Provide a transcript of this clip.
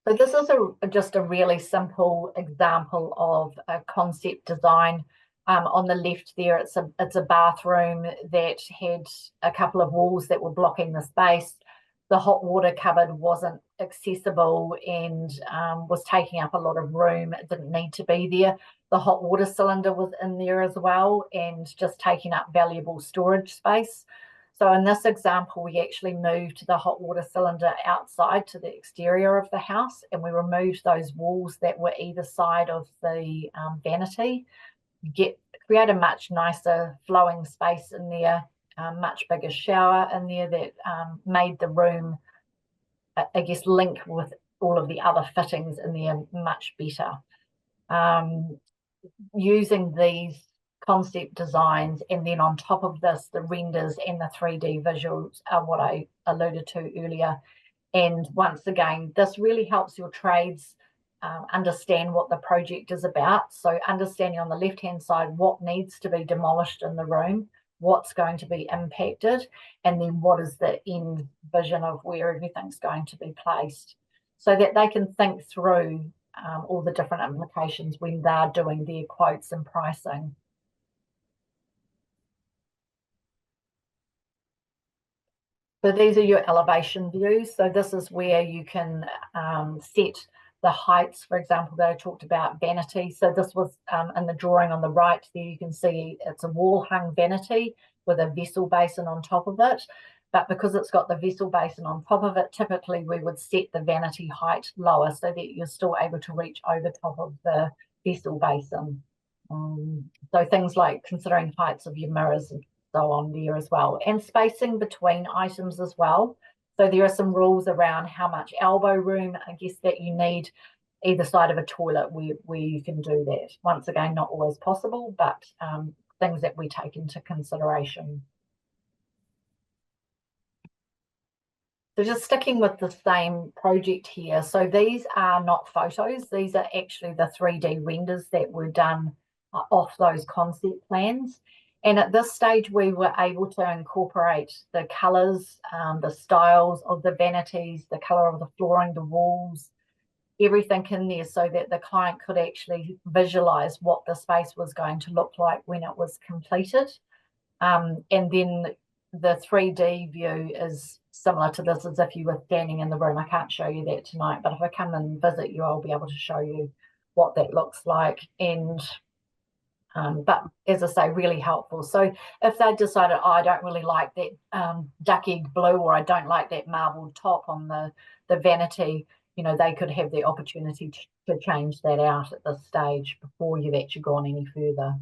So this is just a really simple example of a concept design. On the left there, it's a bathroom that had a couple of walls that were blocking the space. The hot water cupboard wasn't accessible and was taking up a lot of room. It didn't need to be there. The hot water cylinder was in there as well and just taking up valuable storage space. So in this example, we actually moved the hot water cylinder outside to the exterior of the house, and we removed those walls that were either side of the vanity, create a much nicer flowing space in there, much bigger shower in there that made the room, I guess, link with all of the other fittings in there much better. Using these concept designs and then on top of this, the renders and the 3D visuals are what I alluded to earlier. And once again, this really helps your trades understand what the project is about. So understanding on the left-hand side what needs to be demolished in the room, what's going to be impacted, and then what is the end vision of where everything's going to be placed, so that they can think through all the different implications when they're doing their quotes and pricing. So these are your elevation views. So this is where you can set the heights, for example, that I talked about, vanity. So this was in the drawing on the right there, you can see it's a wall hung vanity with a vessel basin on top of it. But because it's got the vessel basin on top of it, typically we would set the vanity height lower so that you're still able to reach over top of the vessel basin. So things like considering heights of your mirrors and so on there as well, and spacing between items as well. So there are some rules around how much elbow room, I guess, that you need either side of a toilet where you can do that. Once again, not always possible, but things that we take into consideration. So just sticking with the same project here. So these are not photos. These are actually the 3D renders that were done off those concept plans. And at this stage, we were able to incorporate the colours, the styles of the vanities, the colour of the flooring, the walls, everything in there so that the client could actually visualise what the space was going to look like when it was completed. And then the 3D view is similar to this as if you were standing in the room. I can't show you that tonight, but if I come and visit you, I'll be able to show you what that looks like. And but as I say, really helpful. So if they decided, oh, I don't really like that duck egg blue, or I don't like that marbled top on the vanity, you know, they could have the opportunity to change that out at this stage before you've actually gone any further.